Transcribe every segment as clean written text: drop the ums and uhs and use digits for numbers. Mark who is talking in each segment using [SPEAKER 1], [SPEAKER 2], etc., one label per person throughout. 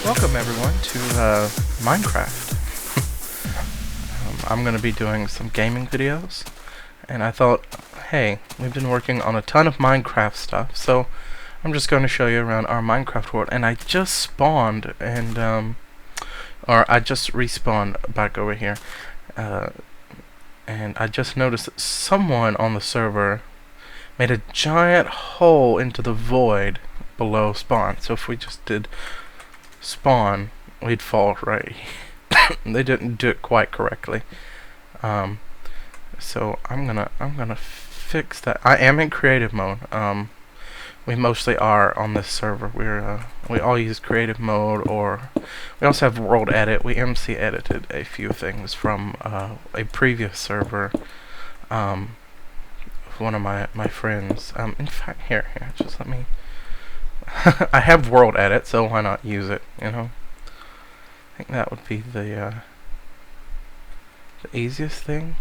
[SPEAKER 1] Welcome everyone to Minecraft. I'm going to be doing some gaming videos, and I thought, hey, we've been working on a ton of Minecraft stuff, so I'm just going to show you around our Minecraft world. And I just spawned, and or I just respawned back over here, and I just noticed that someone on the server made a giant hole into the void below spawn. So if we just did spawn, we'd fall right. They didn't do it quite correctly. So I'm gonna fix that. I am in creative mode. We mostly are on this server. We all use creative mode, or we also have world edit. We MC edited a few things from a previous server. One of my friends. In fact, here, just let me. I have world edit, so why not use it? You know. I think that would be the easiest thing.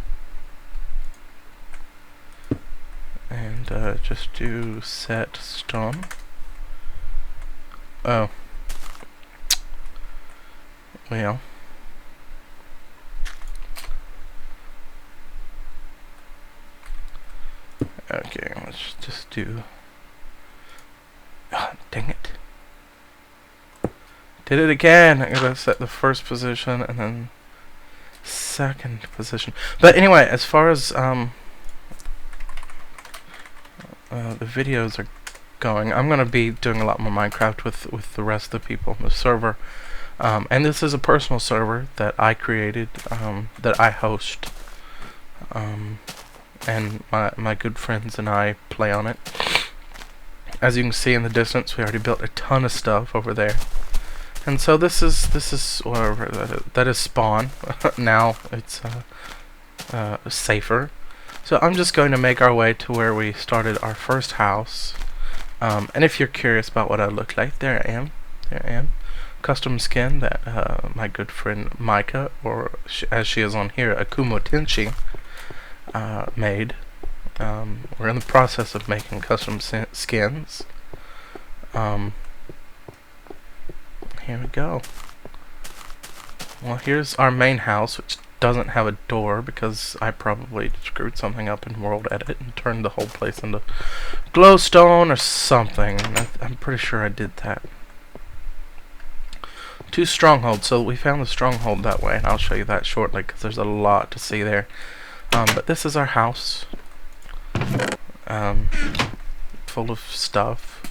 [SPEAKER 1] And just do set stone. Oh. Well. Okay, let's just do. Oh, dang it. Did it again. I gotta set the first position and then second position. But anyway, as far as the videos are going, I'm gonna be doing a lot more Minecraft with the rest of the people on the server. And this is a personal server that I created, that I host. And my good friends and I play on it. As you can see in the distance, we already built a ton of stuff over there. And so this is whatever that is spawn. Now it's safer. So I'm just going to make our way to where we started our first house. And if you're curious about what I look like, there I am. Custom skin that my good friend Micah, or as she is on here, Akumo Tenchi, made. We're in the process of making custom skins. Here we go. Well, here's our main house, which doesn't have a door because I probably screwed something up in World Edit and turned the whole place into glowstone or something. I'm pretty sure I did that. 2 strongholds, so we found the stronghold that way, and I'll show you that shortly because there's a lot to see there. But this is our house, full of stuff.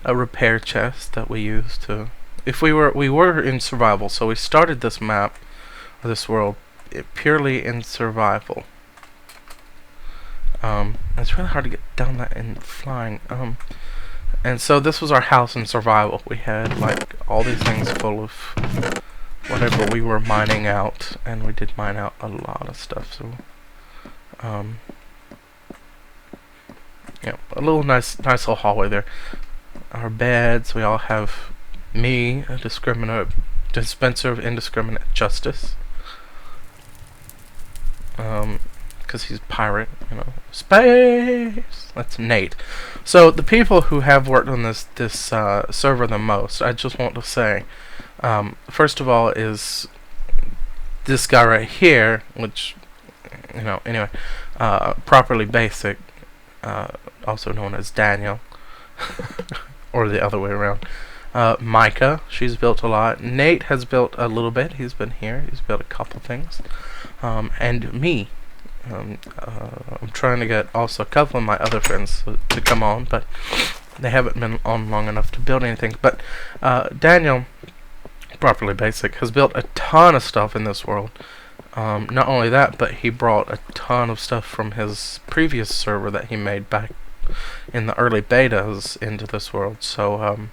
[SPEAKER 1] A repair chest that we use to. If we were in survival, so we started this map, or this world, purely in survival. It's really hard to get down that in flying. And so this was our house in survival. We had like all these things full of whatever we were mining out, and we did mine out a lot of stuff. So, yeah, a little nice little hallway there. Our beds, we all have. Me, a dispenser of indiscriminate justice. Because he's a pirate, you know. Space! That's Nate. So, the people who have worked on this server the most, I just want to say, first of all is this guy right here, which, you know, anyway, Properly Basic, also known as Daniel, or the other way around. Micah, she's built a lot. Nate has built a little bit. He's been here. He's built a couple things. And me. I'm trying to get also a couple of my other friends to come on, but they haven't been on long enough to build anything. But Daniel, Properly Basic, has built a ton of stuff in this world. Not only that, but he brought a ton of stuff from his previous server that he made back in the early betas into this world. So,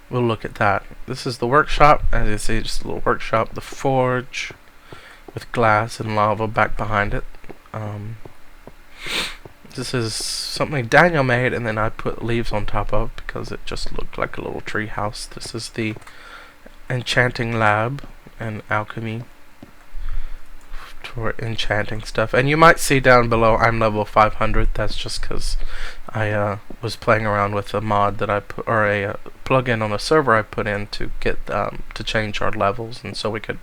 [SPEAKER 1] we'll look at that. This is the workshop. As you see, just a little workshop. The forge with glass and lava back behind it. This is something Daniel made, and then I put leaves on top of because it just looked like a little tree house. This is the enchanting lab and alchemy for enchanting stuff. And you might see down below I'm level 500. That's just because I was playing around with a mod that I put, or a plugin on a server I put in to get to change our levels, and so we could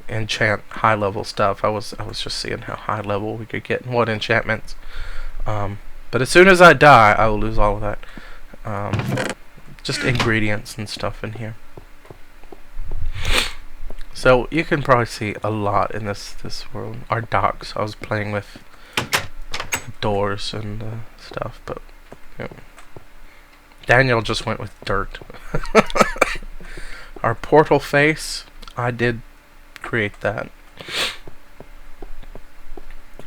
[SPEAKER 1] enchant high level stuff. I was just seeing how high level we could get and what enchantments. But as soon as I die, I will lose all of that. Just ingredients and stuff in here. So you can probably see a lot in this world. Our docks. I was playing with doors and stuff, but you know, Daniel just went with dirt. Our portal face, I did create that.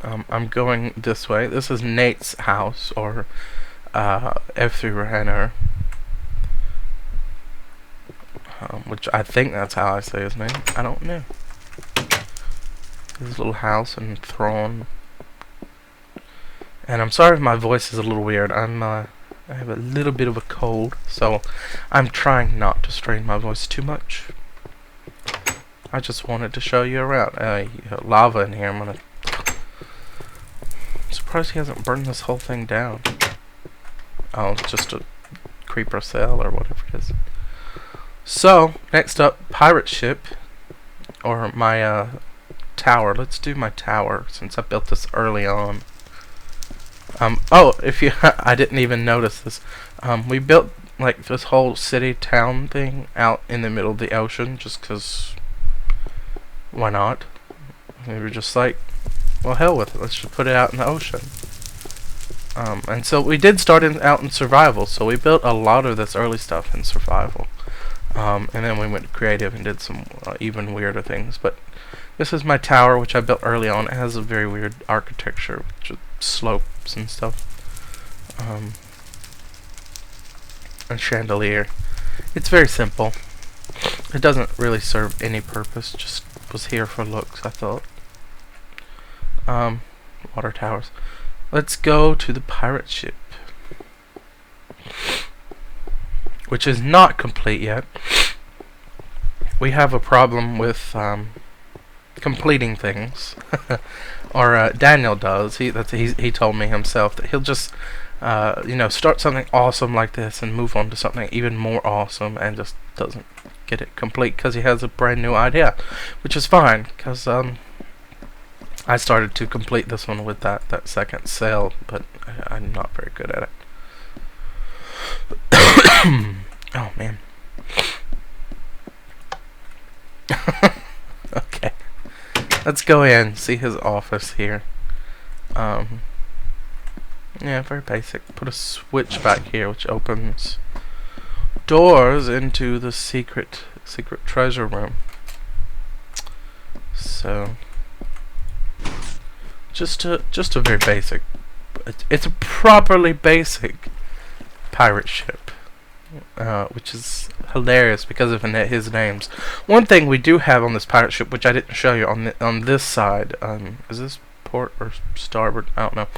[SPEAKER 1] I'm going this way. This is Nate's house, or F3 Renner, which I think that's how I say his name. I don't know. His little house and throne. And I'm sorry if my voice is a little weird. I have a little bit of a cold, so I'm trying not to strain my voice too much. I just wanted to show you around. Lava in here. I'm surprised he hasn't burned this whole thing down. Oh, it's just a creeper cell or whatever it is. So, next up, pirate ship, or my tower. Let's do my tower since I built this early on. Oh, if you, I didn't even notice this. We built like this whole city town thing out in the middle of the ocean just 'cause why not? We were just like, well, hell with it. Let's just put it out in the ocean. And so we did start out in survival. So we built a lot of this early stuff in survival. And then we went creative and did some even weirder things. But this is my tower, which I built early on. It has a very weird architecture, with slopes and stuff. A chandelier. It's very simple. It doesn't really serve any purpose. Just was here for looks, I thought. Water towers. Let's go to the pirate ship, which is not complete yet. We have a problem with completing things, or Daniel does. He told me himself that he'll just start something awesome like this and move on to something even more awesome, and just doesn't get it complete because he has a brand new idea, which is fine because I started to complete this one with that second sail, but I'm not very good at it. Oh man. Okay. Let's go in, see his office here. Yeah, very basic. Put a switch back here which opens doors into the secret treasure room. So just a very basic, it's a properly basic pirate ship, which is hilarious because of his names. One thing we do have on this pirate ship, which I didn't show you on this side, is this port or starboard? I don't know.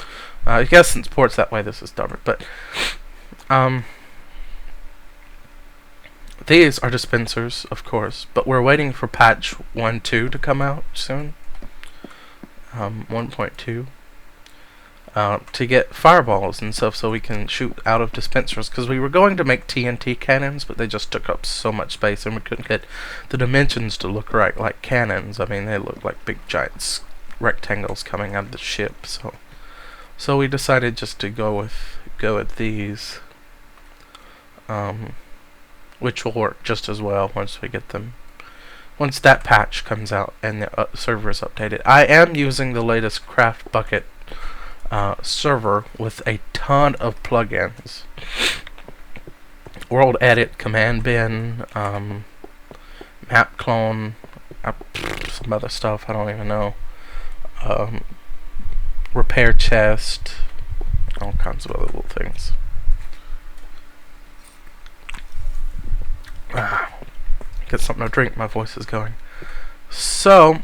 [SPEAKER 1] I guess since port's that way, this is starboard. But these are dispensers, of course. But we're waiting for patch 1.2 to come out soon. 1.2. To get fireballs and stuff so we can shoot out of dispensers, because we were going to make TNT cannons, but they just took up so much space and we couldn't get the dimensions to look right like cannons. I mean, they look like big giant rectangles coming out of the ship, so we decided just to go with these, which will work just as well once we get them. Once that patch comes out and the server is updated. I am using the latest Craft Bucket server with a ton of plugins. World Edit, Command Bin, Map Clone, some other stuff I don't even know. Repair Chest, all kinds of other little things. Get something to drink, my voice is going. So,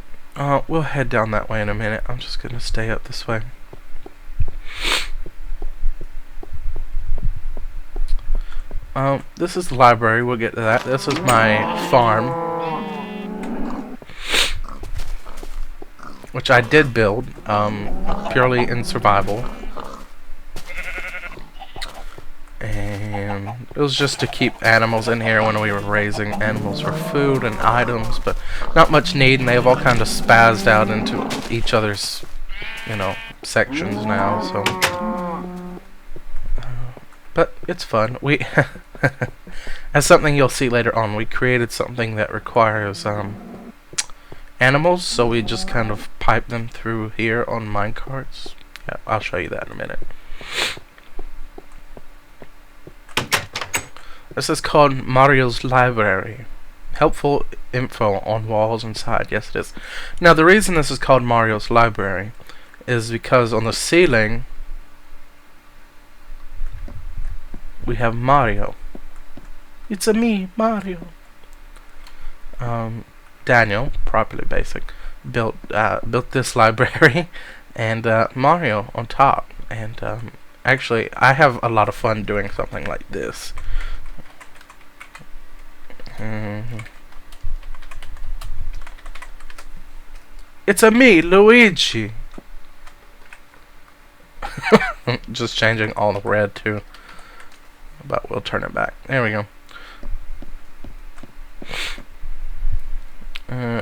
[SPEAKER 1] we'll head down that way in a minute. I'm just gonna stay up this way. This is the library, we'll get to that. This is my farm. which I did build purely in survival. And it was just to keep animals in here when we were raising animals for food and items, but not much need, and they have all kind of spazzed out into each other's, you know, sections now, so... but it's fun. We... as something you'll see later on, we created something that requires, animals, so we just kind of pipe them through here on minecarts. Yeah, I'll show you that in a minute. This is called Mario's Library. Helpful info on walls inside. Yes, it is. Now, the reason this is called Mario's Library is because on the ceiling we have Mario. It's a me, Mario. Daniel, properly basic, built this library, and Mario on top. And actually, I have a lot of fun doing something like this. It's a me, Luigi. Just changing all the red too. But we'll turn it back. There we go.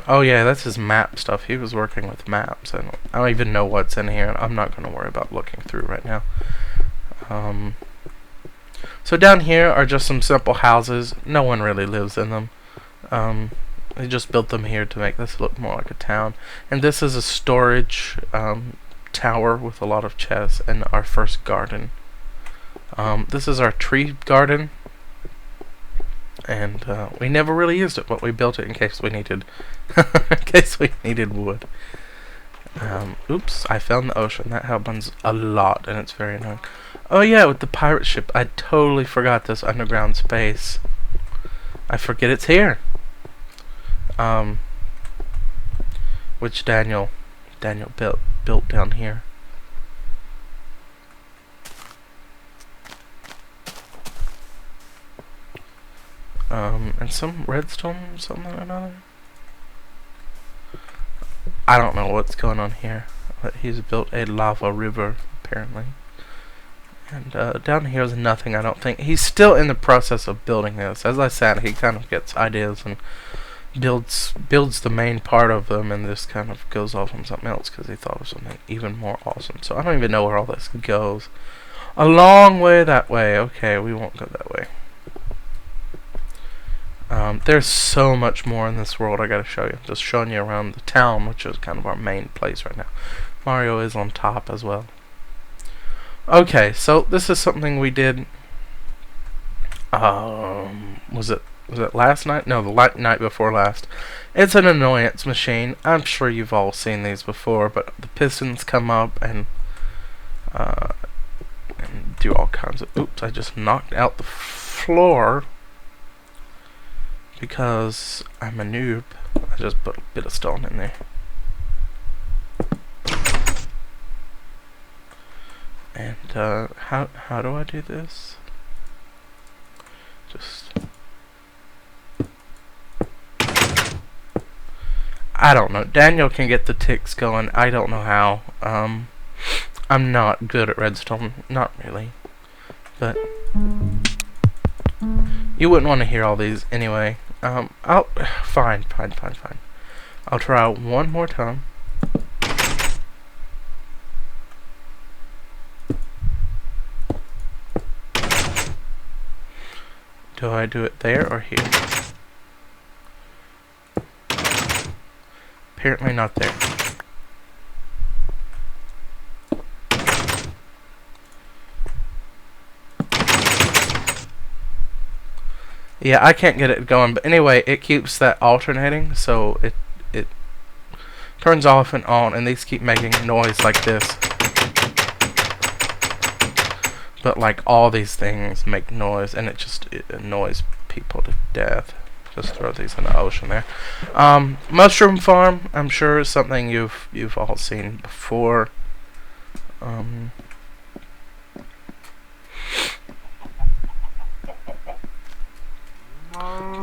[SPEAKER 1] Oh yeah, that's his map stuff. He was working with maps. I don't even know what's in here. I'm not going to worry about looking through right now. So down here are just some simple houses. No one really lives in them. They just built them here to make this look more like a town. And this is a storage tower with a lot of chests and our first garden. This is our tree garden. And we never really used it, but we built it in case we needed wood. Oops, I fell in the ocean. That happens a lot, and it's very annoying. Oh yeah, with the pirate ship, I totally forgot this underground space. I forget it's here. Which Daniel built down here. And some redstone, something or another. I don't know what's going on here, but he's built a lava river, apparently. And down here is nothing, I don't think. He's still in the process of building this. As I said, he kind of gets ideas and builds the main part of them, and this kind of goes off on something else because he thought of something even more awesome. So I don't even know where all this goes. A long way that way. Okay, we won't go that way. There's so much more in this world I gotta show you. Just showing you around the town, which is kind of our main place right now. Mario is on top as well. Okay, so this is something we did. Was it last night? No, the night before last. It's an annoyance machine. I'm sure you've all seen these before, but the pistons come up and do all kinds of. Oops! I just knocked out the floor. Because I'm a noob, I just put a bit of stone in there. And how do I do this? Just I don't know. Daniel can get the ticks going. I don't know how. I'm not good at redstone, not really. But you wouldn't want to hear all these anyway. Fine. I'll try one more time. Do I do it there or here? Apparently not there. Yeah, I can't get it going, but anyway, it keeps that alternating, so it turns off and on, and these keep making noise like this. But like all these things make noise, and it annoys people to death. Just throw these in the ocean there. Mushroom farm, I'm sure is something you've all seen before.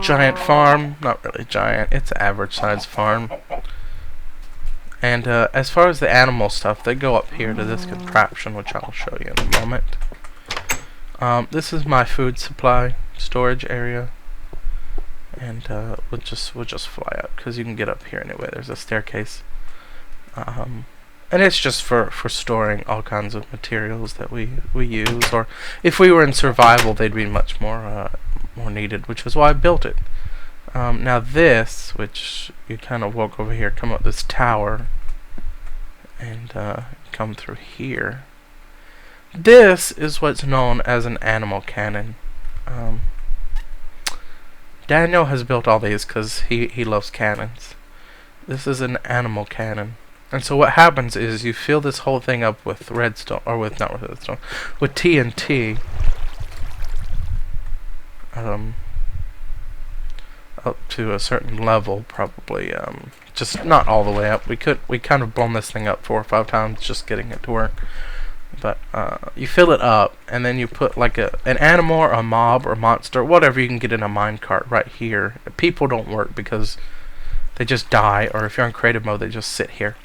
[SPEAKER 1] Giant farm, not really giant, it's an average size farm. And as far as the animal stuff, they go up here to this contraption, which I'll show you in a moment. This is my food supply storage area, and we'll just fly up because you can get up here anyway. There's a staircase, and it's just for storing all kinds of materials that we use, or if we were in survival, they'd be much more needed, which is why I built it. Now this, which you kind of walk over here, come up this tower, and come through here. This is what's known as an animal cannon. Daniel has built all these because he loves cannons. This is an animal cannon. And so what happens is you fill this whole thing up with redstone, or with, not with redstone, with TNT. Up to a certain level, probably, just not all the way up. We kind of blown this thing up 4 or 5 times just getting it to work. But you fill it up, and then you put like an animal or a mob or monster, whatever you can get in a minecart right here. People don't work because they just die, or if you're in creative mode, they just sit here.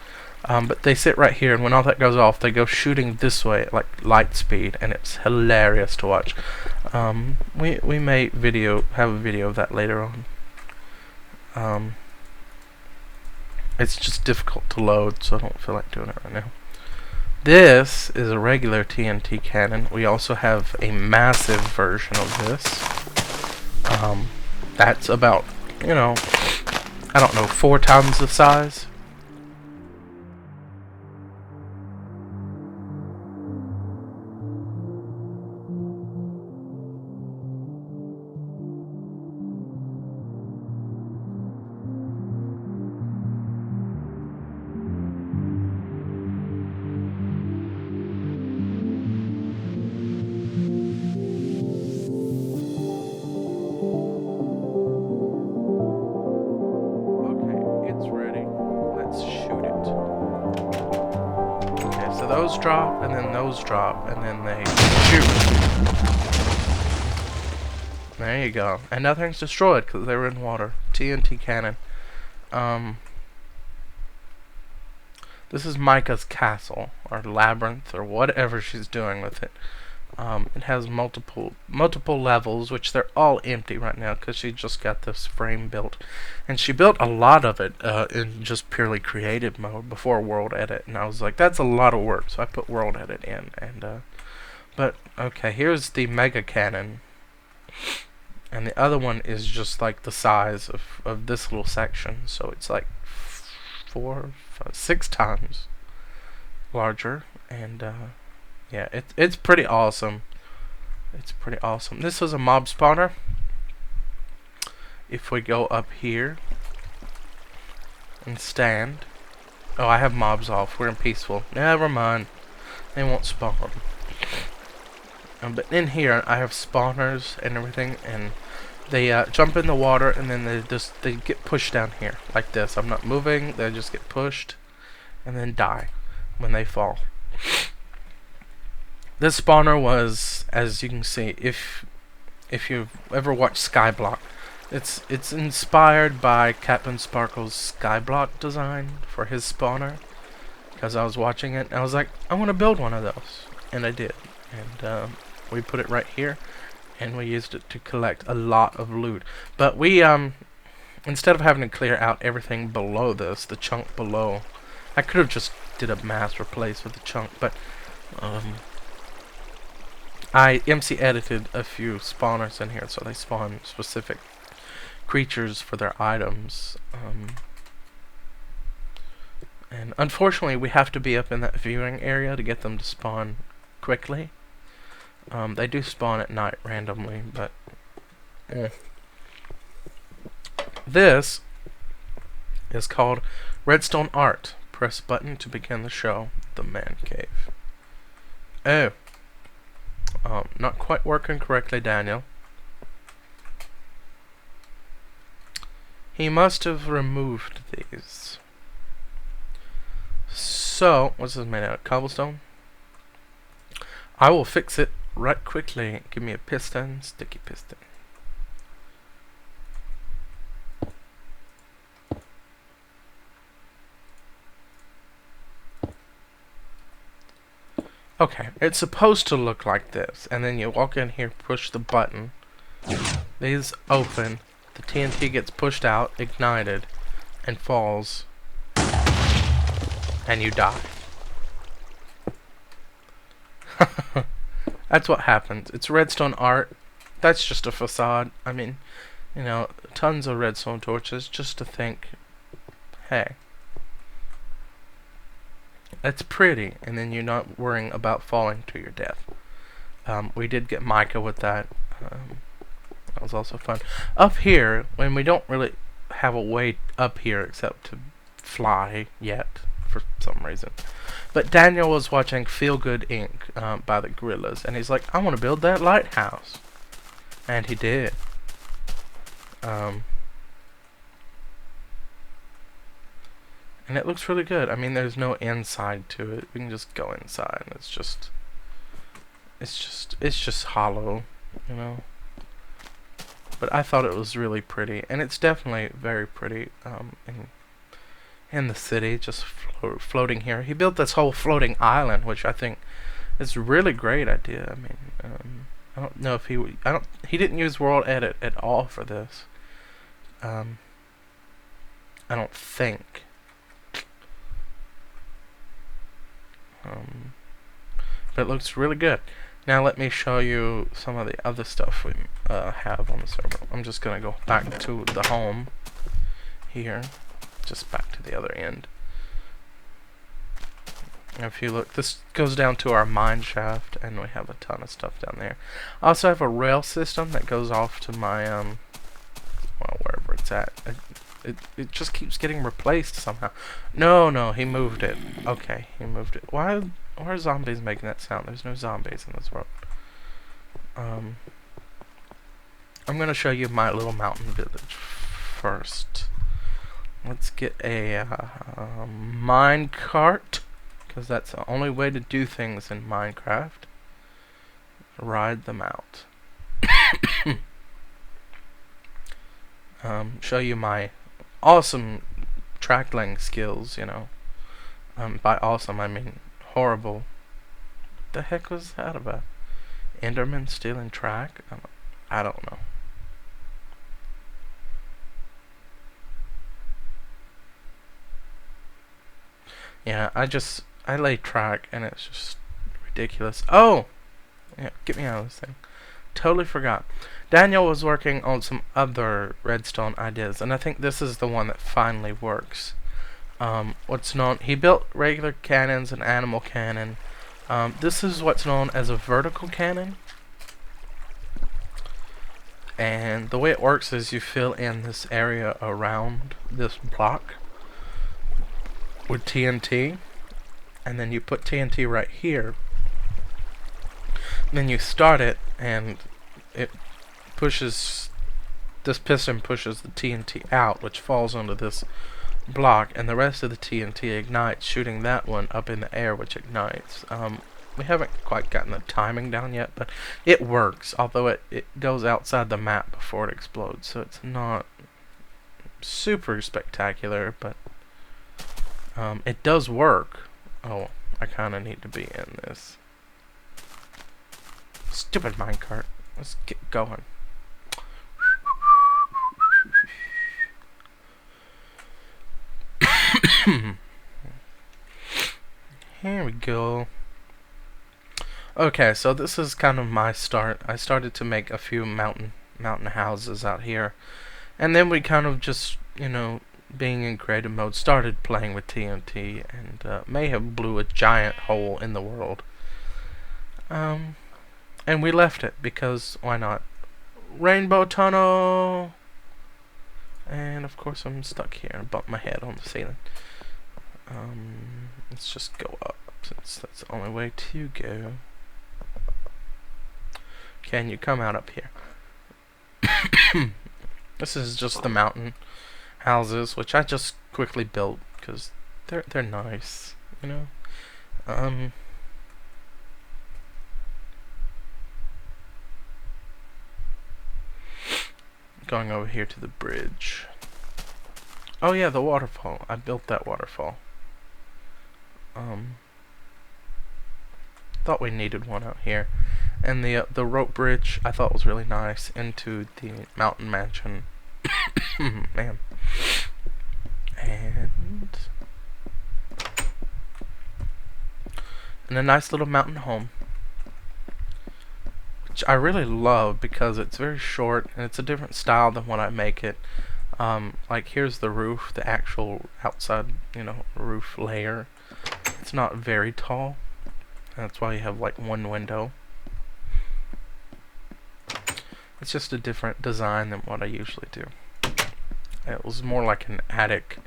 [SPEAKER 1] But they sit right here, and when all that goes off, they go shooting this way at like light speed, and it's hilarious to watch. We may have a video of that later on. It's just difficult to load, so I don't feel like doing it right now. This is a regular TNT cannon. We also have a massive version of this. That's about, I don't know, 4 times the size. Those drop, and then those drop, and then they shoot. There you go. And nothing's destroyed because they were in water. TNT cannon. This is Micah's castle, or labyrinth, or whatever she's doing with it. It has multiple levels, which they're all empty right now because she just got this frame built, and she built a lot of it in just purely creative mode before world edit, and I was like, that's a lot of work, so I put world edit in. And but okay, here's the mega cannon, and the other one is just like the size of this little section, so it's like 4, 5, 6 times larger, and yeah, it's pretty awesome. It's pretty awesome. This is a mob spawner. If we go up here and stand. Oh, I have mobs off. We're in peaceful. Never mind. They won't spawn. But in here, I have spawners and everything, and they jump in the water, and then they get pushed down here like this. I'm not moving. They just get pushed and then die when they fall. This spawner was, as you can see, if you've ever watched Skyblock, it's inspired by Captain Sparkle's Skyblock design for his spawner. Because I was watching it, and I was like, I want to build one of those, and I did. And we put it right here, and we used it to collect a lot of loot. But we instead of having to clear out everything below this, the chunk below, I could have just did a mass replace with the chunk, but I MC edited a few spawners in here, so they spawn specific creatures for their items. And unfortunately, we have to be up in that viewing area to get them to spawn quickly. They do spawn at night randomly, but this is called Redstone Art. Press button to begin the show. The Man Cave. Oh. Not quite working correctly, Daniel. He must have removed these. So, what's this made out of? Cobblestone? I will fix it right quickly. Give me a piston, sticky piston. Okay, it's supposed to look like this, and then you walk in here, push the button, these open, the TNT gets pushed out, ignited, and falls, and you die. That's what happens. It's redstone art. That's just a facade. I mean, you know, tons of redstone torches just to think, hey, that's pretty, and then you're not worrying about falling to your death. We did get mica with that. That was also fun. Up here, when we don't really have a way up here except to fly yet, for some reason. But Daniel was watching Feel Good Inc. By the Gorillas, and he's like, I want to build that lighthouse. And he did. And it looks really good. I mean, there's no inside to it. We can just go inside, and it's just hollow, you know. But I thought it was really pretty, and it's definitely very pretty. In the city, just floating here. He built this whole floating island, which I think is a really great idea. I mean, I don't know if he didn't use World Edit at all for this. I don't think. But it looks really good. Now let me show you some of the other stuff we have on the server. I'm just gonna go back to the home here, just back to the other end. If you look, this goes down to our mine shaft, and we have a ton of stuff down there. I also have a rail system that goes off to my well, wherever it's at. It just keeps getting replaced somehow. No, he moved it. Okay, he moved it. Why are zombies making that sound? There's no zombies in this world. I'm gonna show you my little mountain village first. Let's get a mine cart, because that's the only way to do things in Minecraft. Ride them out. Show you my awesome trackling skills, you know. By awesome, I mean horrible. What the heck was that about? Enderman stealing track? I don't know. Yeah, I lay track, and it's just ridiculous. Oh! Yeah, get me out of this thing. Totally forgot. Daniel was working on some other redstone ideas, and I think this is the one that finally works. He built regular cannons and animal cannon. This is what's known as a vertical cannon. And the way it works is you fill in this area around this block with TNT, and then you put TNT right here. And then you start it, and it pushes, this piston pushes the TNT out, which falls onto this block, and the rest of the TNT ignites, shooting that one up in the air, which ignites. We haven't quite gotten the timing down yet, but it works, although it goes outside the map before it explodes, so it's not super spectacular, but it does work. Oh, I kind of need to be in this. Stupid minecart. Let's get going. Here we go. Okay, so this is kind of my start. I started to make a few mountain houses out here, and then we kind of just, you know, being in creative mode, started playing with TNT, and may have blew a giant hole in the world. And we left it because why not? Rainbow tunnel. And of course I'm stuck here and bump my head on the ceiling. Let's just go up, since that's the only way to go. Can you come out up here? This is just the mountain houses, which I just quickly built because they're nice, you know. Going over here to the bridge. Oh yeah, the waterfall. I built that waterfall. thought we needed one out here. And the rope bridge I thought was really nice into the mountain mansion. Man. And a nice little mountain home, which I really love because it's very short and it's a different style than when I make it. Like here's the roof, the actual outside, roof layer. It's not very tall. That's why you have like one window. It's just a different design than what I usually do. It was more like an attic.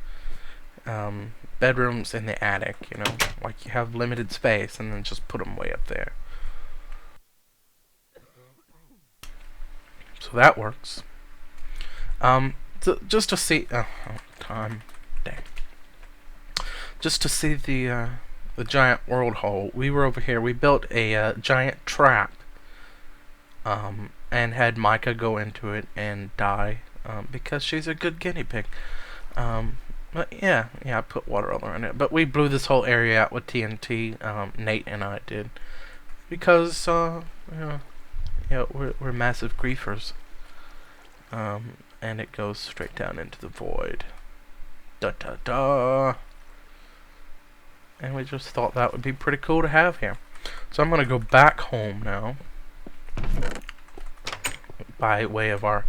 [SPEAKER 1] Bedrooms in the attic, like you have limited space and then just put them way up there. So that works. Just to see, time, dang. Just to see the giant world hole. We were over here. We built a giant trap, and had Micah go into it and die, because she's a good guinea pig. But yeah, I put water all around it. But we blew this whole area out with TNT. Nate and I did, because we're massive griefers. And it goes straight down into the void. Da da da. And we just thought that would be pretty cool to have here. So I'm gonna go back home now, by way of our.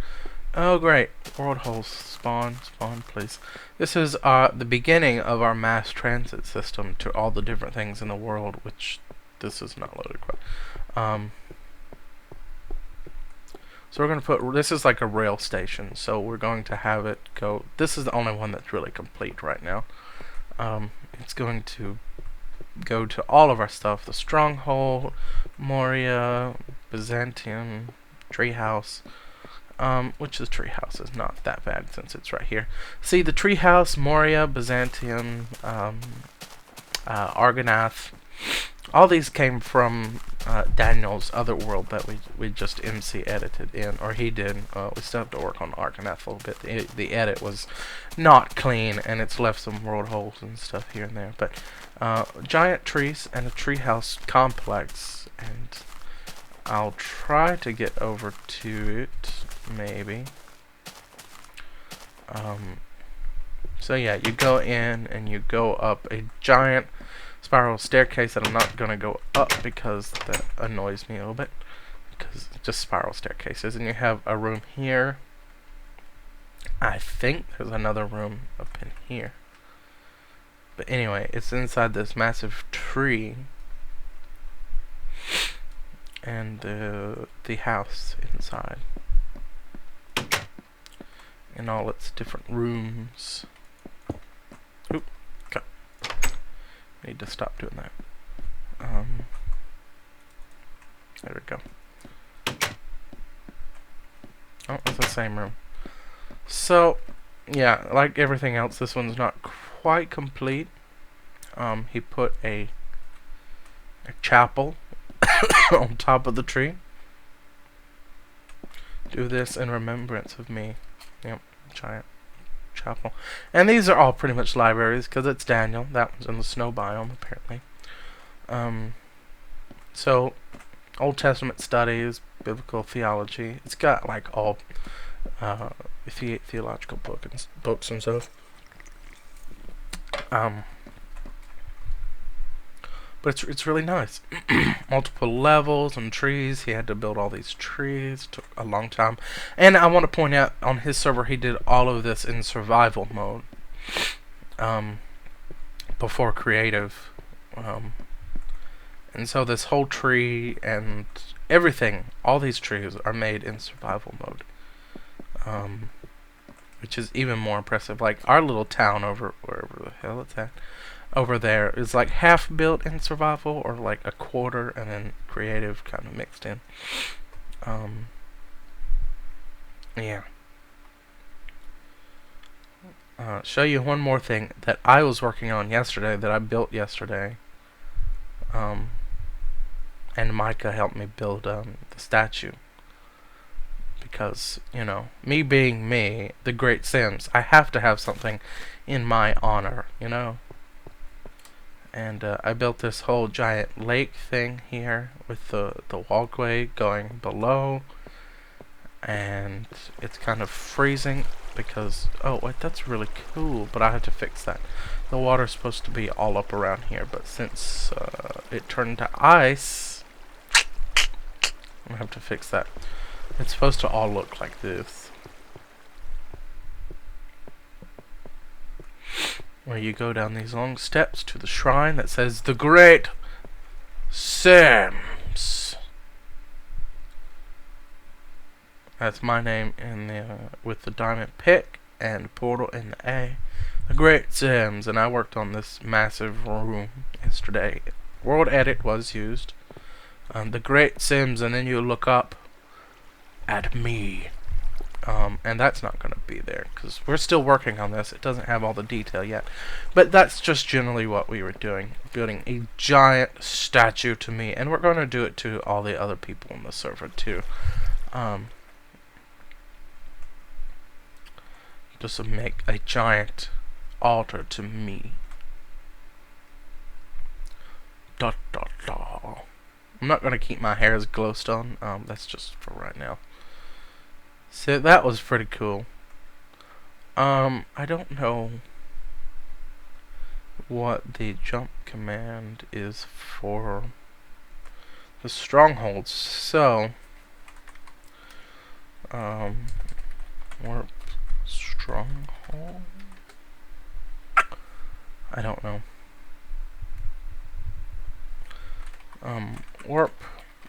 [SPEAKER 1] Oh great, world holes, spawn, please. This is the beginning of our mass transit system to all the different things in the world, which this is not loaded quite. So we're going to put, this is like a rail station, so we're going to have it go, this is the only one that's really complete right now. It's going to go to all of our stuff, the Stronghold, Moria, Byzantium, Treehouse. Which the treehouse is not that bad since it's right here. See, the treehouse, Moria, Byzantium, Argonath, all these came from Daniel's other world that we just MC edited in, or he did. We still have to work on Argonath a little bit. The edit was not clean, and it's left some world holes and stuff here and there. But giant trees and a treehouse complex, and I'll try to get over to it. Maybe. So yeah, you go in and you go up a giant spiral staircase that I'm not gonna go up because that annoys me a little bit, because it's just spiral staircases. And you have a room here. I think there's another room up in here. But anyway, it's inside this massive tree. And the house inside. In all its different rooms. Oop, okay. Need to stop doing that. There we go. Oh, it's the same room. So, yeah, like everything else, this one's not quite complete. He put a chapel on top of the tree. Do this in remembrance of me. Yep, giant chapel. And these are all pretty much libraries, because it's Daniel. That one's in the snow biome, apparently. So, Old Testament studies, biblical theology. It's got, like, all theological books and stuff. But it's really nice. Multiple levels and trees. He had to build all these trees. Took a long time. And I want to point out, on his server, he did all of this in survival mode. Before creative. And so this whole tree and everything, all these trees are made in survival mode. Which is even more impressive. Like our little town over wherever the hell it's at. Over there is like half built in survival, or like a quarter, and then creative kind of mixed in. Yeah. Show you one more thing that I was working on yesterday, that I built yesterday. And Micah helped me build the statue. Because, you know, me being me, the Great Sims, I have to have something in my honor, you know? And I built this whole giant lake thing here with the walkway going below. And it's kind of freezing because, oh wait, that's really cool, but I have to fix that. The water's supposed to be all up around here, but since it turned to ice, I have to fix that. It's supposed to all look like this. Where you go down these long steps to the shrine that says The Great Sims. That's my name in the with the diamond pick and portal in the A. The Great Sims, and I worked on this massive room yesterday. World Edit was used. The Great Sims, and then you look up at me. And that's not going to be there because we're still working on this. It doesn't have all the detail yet, but that's just generally what we were doing, building a giant statue to me, and we're going to do it to all the other people in the server too. Just to make a giant altar to me. Da da da. I'm not going to keep my hair as glowstone. That's just for right now. So that was pretty cool. I don't know what the jump command is for the strongholds. So, warp stronghold. I don't know. Warp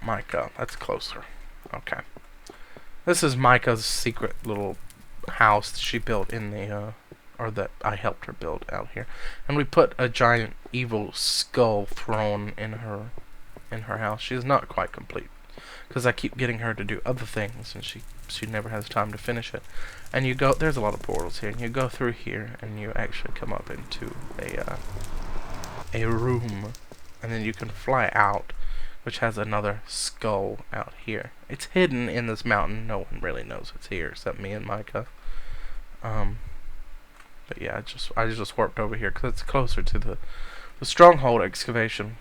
[SPEAKER 1] Micah. That's closer. Okay. This is Micah's secret little house she built in the, or that I helped her build out here. And we put a giant evil skull throne in her house. She's not quite complete, because I keep getting her to do other things, and she never has time to finish it. And you go, there's a lot of portals here, and you go through here, and you actually come up into a room, and then you can fly out, which has another skull out here. It's hidden in this mountain. No one really knows it's here except me and Micah. But yeah, I just warped over here because it's closer to the stronghold excavation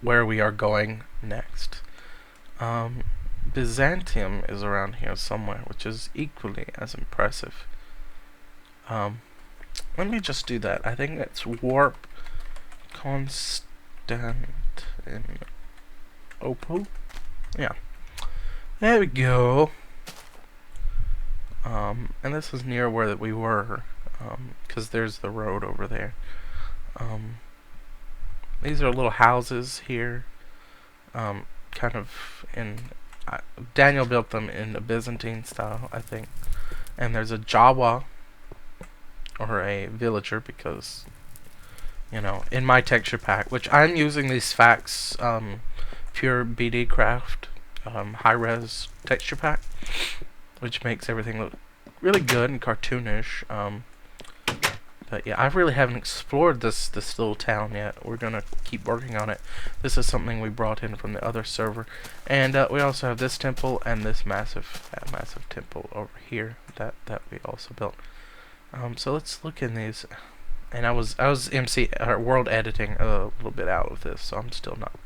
[SPEAKER 1] where we are going next. Byzantium is around here somewhere, which is equally as impressive. Let me just do that. I think that's warp constant in Opal. Yeah. There we go. And this is near where we were, because there's the road over there. These are little houses here, kind of in... Daniel built them in the Byzantine style, I think. And there's a Jawa, or a villager, because... You know, in my texture pack, which I'm using these Fax Pure BD Craft high-res texture pack, which makes everything look really good and cartoonish. But yeah, I really haven't explored this little town yet. We're gonna keep working on it. This is something we brought in from the other server, and we also have this temple and this massive temple over here that we also built. So let's look in these. And I was MC or world editing a little bit out of this, so I'm still not.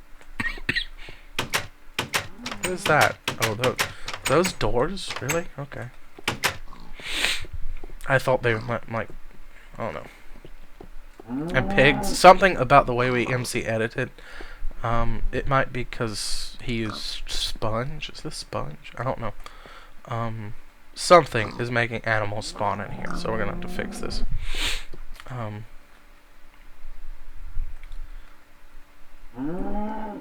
[SPEAKER 1] What is that? Oh, those doors? Really? Okay. I thought they were like, I don't know. And pigs. Something about the way we MC edited. It might be because he used sponge. Is this sponge? I don't know. Something is making animals spawn in here, so we're gonna have to fix this.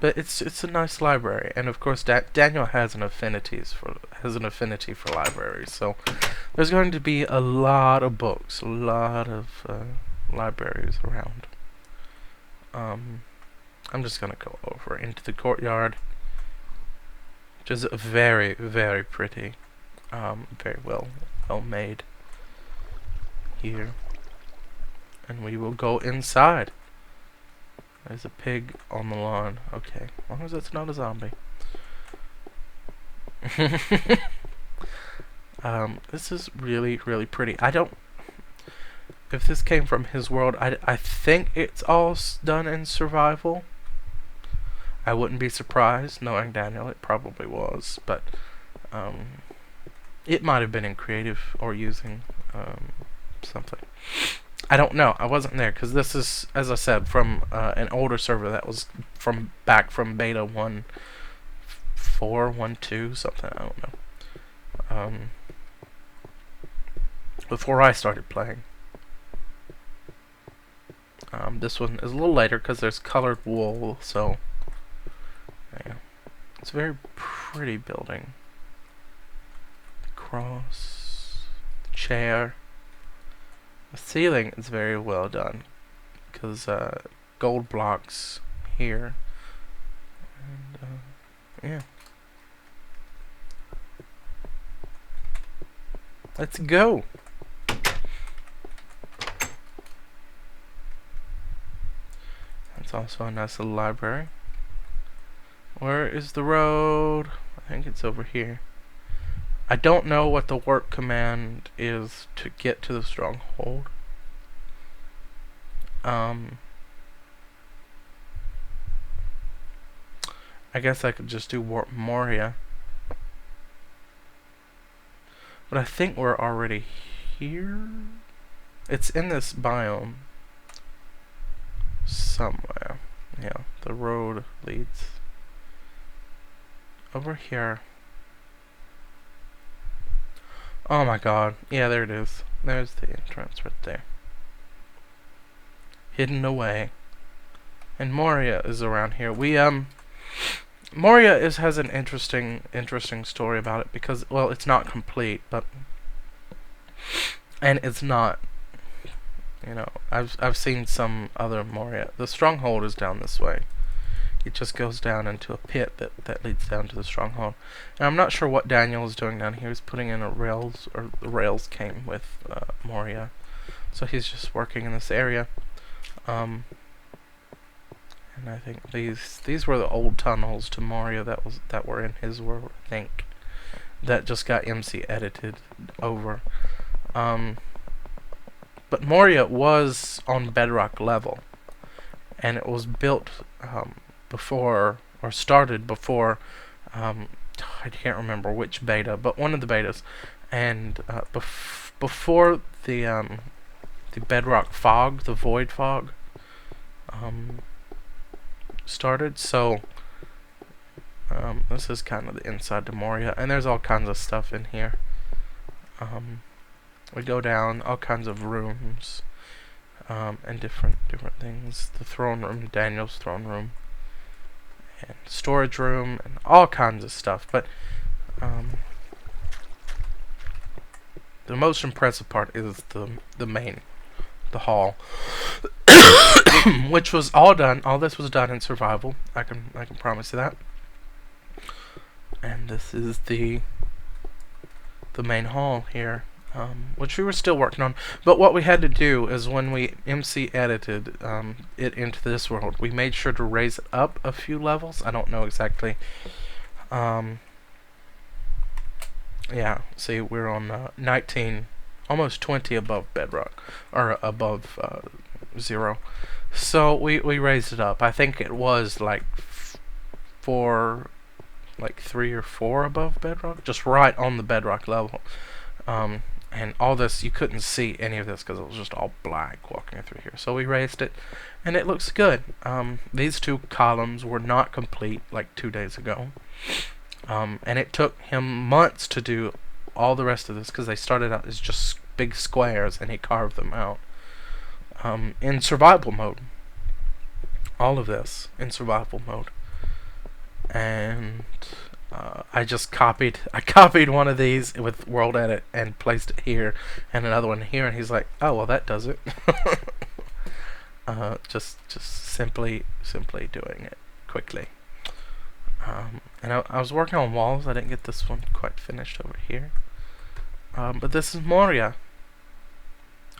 [SPEAKER 1] But it's a nice library, and of course Daniel has an affinity for libraries, so there's going to be a lot of books, a lot of libraries around. I'm just gonna go over into the courtyard, which is very, very pretty, very well made here. And we will go inside. There's a pig on the lawn. Okay, as long as it's not a zombie. This is really, really pretty. if this came from his world, I think it's all done in survival. I wouldn't be surprised, knowing Daniel, it probably was, but it might have been in creative or using something. I don't know. I wasn't there because this is, as I said, from an older server that was back from beta 1.4, 1.2, something. I don't know. Before I started playing. This one is a little later because there's colored wool, so yeah. It's a very pretty building. Cross, chair. The ceiling is very well done because gold blocks here, and yeah. Let's go. That's also a nice little library. Where is the road? I think it's over here. I don't know what the work command is to get to the stronghold. I guess I could just do warp Moria. But I think we're already here. It's in this biome somewhere. Yeah, the road leads over here. Oh my god. Yeah, there it is. There's the entrance right there. Hidden away. And Moria is around here. Moria has an interesting story about it because, well, it's not complete, but and it's not, I've seen some other Moria. The stronghold is down this way. It just goes down into a pit that leads down to the stronghold. And I'm not sure what Daniel is doing down here. He's putting in a rails, or the rails came with Moria. So he's just working in this area. And I think these were the old tunnels to Moria that were in his world, I think. That just got MC edited over. But Moria was on bedrock level. And it was built before, or started before, I can't remember which beta, but one of the betas, and before the bedrock fog, the void fog, started. So this is kind of the inside to Moria, and there's all kinds of stuff in here. We go down all kinds of rooms. And different things. The throne room, Daniel's throne room, and storage room, and all kinds of stuff. But the most impressive part is the main, the hall, which was all done. All this was done in survival. I can promise you that. And this is the main hall here. Which we were still working on, but what we had to do is when we MC edited it into this world, we made sure to raise it up a few levels. I don't know exactly. Yeah, see, we're on 19, almost 20 above bedrock, or above 0. So we raised it up. I think it was like 3 or 4 above bedrock, just right on the bedrock level. And all this, you couldn't see any of this because it was just all black walking through here. So we raised it, and it looks good. These 2 columns were not complete like 2 days ago. And it took him months to do all the rest of this because they started out as just big squares, and he carved them out. In survival mode. All of this in survival mode. And I copied one of these with World Edit and placed it here, and another one here, and he's like, oh, well, that does it. Just simply doing it quickly. And I was working on walls. I didn't get this one quite finished over here. But this is Moria.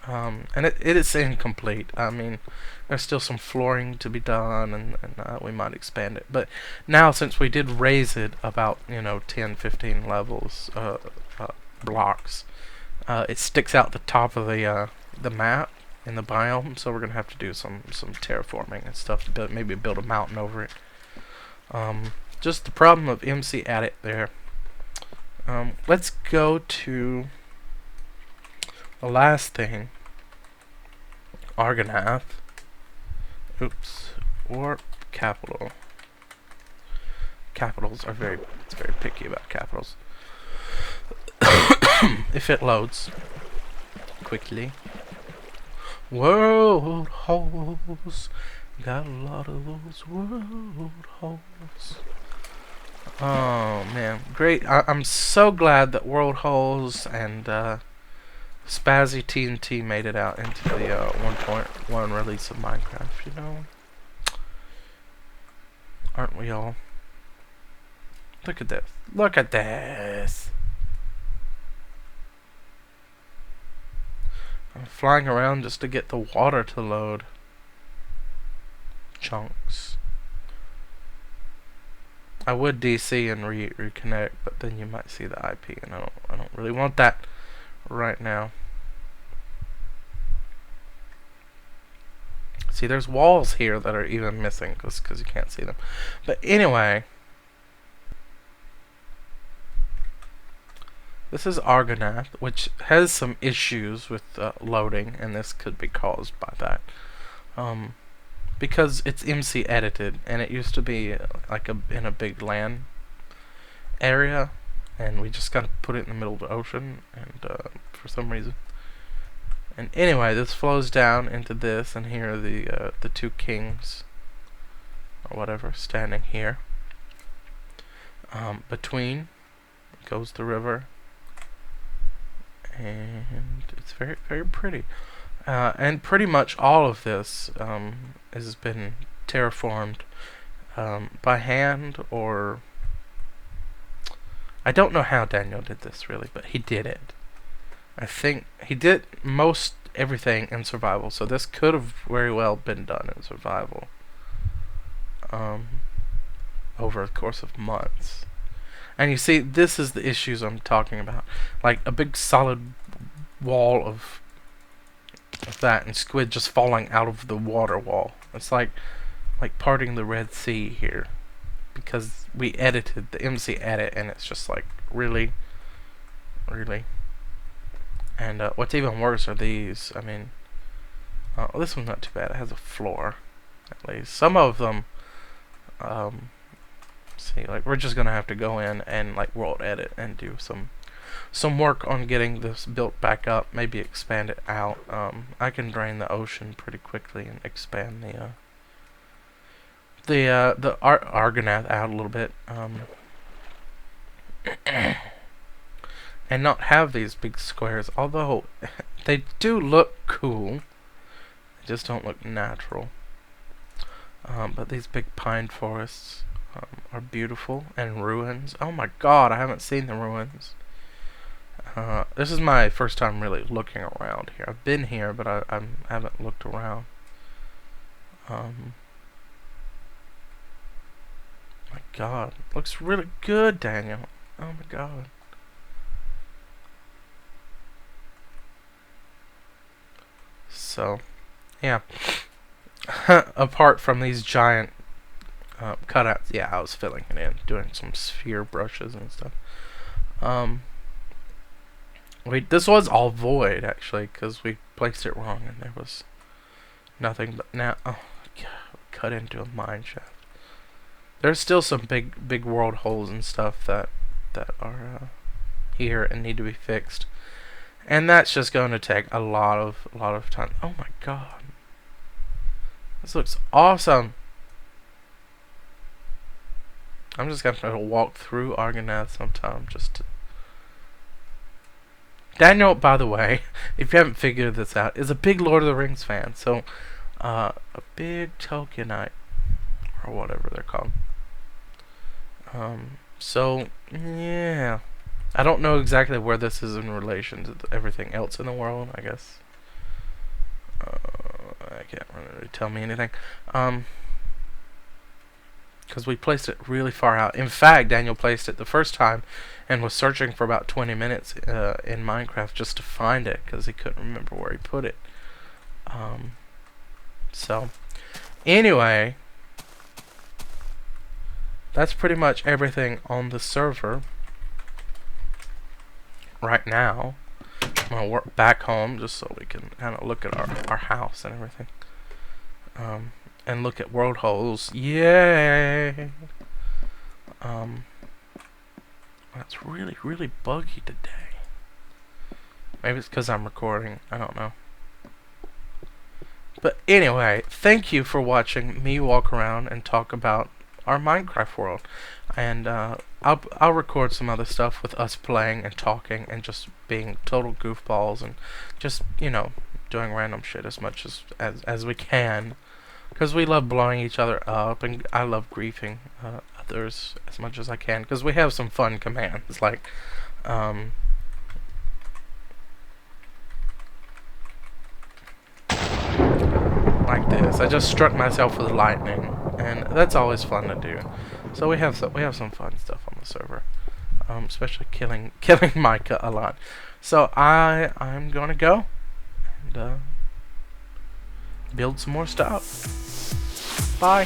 [SPEAKER 1] And it is incomplete. I mean, there's still some flooring to be done, and we might expand it. But now, since we did raise it about 10, 15 levels, blocks, it sticks out the top of the map, in the biome, so we're gonna have to do some terraforming and stuff. Maybe build a mountain over it. Just the problem of MC Edit there. Let's go to the last thing. Argonath. Oops. Warp capital. Capitals are it's very picky about capitals. If it loads quickly. World holes. Got a lot of those world holes. Oh man, great! I'm so glad that World Holes and Spazzy TNT made it out into the 1.1 release of Minecraft. You know, aren't we all? Look at this! Look at this! I'm flying around just to get the water to load. Chunks. I would DC and reconnect, but then you might see the IP, and I don't really want that right now. See, there's walls here that are even missing because you can't see them. But anyway, this is Argonath, which has some issues with loading, and this could be caused by that. Because it's MC edited, and it used to be like in a big LAN area, and we just gotta put it in the middle of the ocean, and for some reason. And anyway, this flows down into this, and here are the two kings, or whatever, standing here. Between goes the river, and it's very, very pretty. And pretty much all of this has been terraformed by hand, or I don't know how Daniel did this really, but he did it. I think he did most everything in survival, so this could have very well been done in survival over the course of months. And you see, this is the issues I'm talking about, like a big solid wall of that, and squid just falling out of the water wall. It's like parting the Red Sea here, because we edited the MC edit, and it's just like really. And what's even worse are these. I mean, this one's not too bad. It has a floor, at least. Some of them, see, like we're just gonna have to go in and like world edit and do some work on getting this built back up, maybe expand it out. I can drain the ocean pretty quickly and expand the Argonath out a little bit, and not have these big squares, although they do look cool, they just don't look natural. But these big pine forests are beautiful, and ruins. Oh my god, I haven't seen the ruins. This is my first time really looking around here. I've been here, but I haven't looked around. My god, looks really good, Daniel. Oh my god. So, yeah. Apart from these giant cutouts, yeah, I was filling it in, doing some sphere brushes and stuff. Wait, this was all void, actually, because we placed it wrong, and there was nothing but now. Oh, God, cut into a mine shaft. There's still some big world holes and stuff that are here and need to be fixed, and that's just going to take a lot of time. Oh my god, this looks awesome. I'm just gonna try to walk through Argonath sometime just to. Daniel, by the way, if you haven't figured this out, is a big Lord of the Rings fan. So, a big Tolkienite, or whatever they're called. So, yeah. I don't know exactly where this is in relation to everything else in the world, I guess. I can't really tell me anything. Because we placed it really far out. In fact, Daniel placed it the first time and was searching for about 20 minutes in Minecraft just to find it, because he couldn't remember where he put it. So anyway, that's pretty much everything on the server right now. I'm gonna work back home just so we can kind of look at our house and everything. And look at world holes. Yay! It's really, really buggy today. Maybe it's because I'm recording. I don't know. But anyway, thank you for watching me walk around and talk about our Minecraft world. And I'll record some other stuff with us playing and talking and just being total goofballs and just, you know, doing random shit as much as we can. Because we love blowing each other up, and I love griefing others as much as I can. Because we have some fun commands, like, like this. I just struck myself with lightning, and that's always fun to do. So we have some fun stuff on the server, especially killing Micah a lot. So I'm gonna go and build some more stuff. Bye.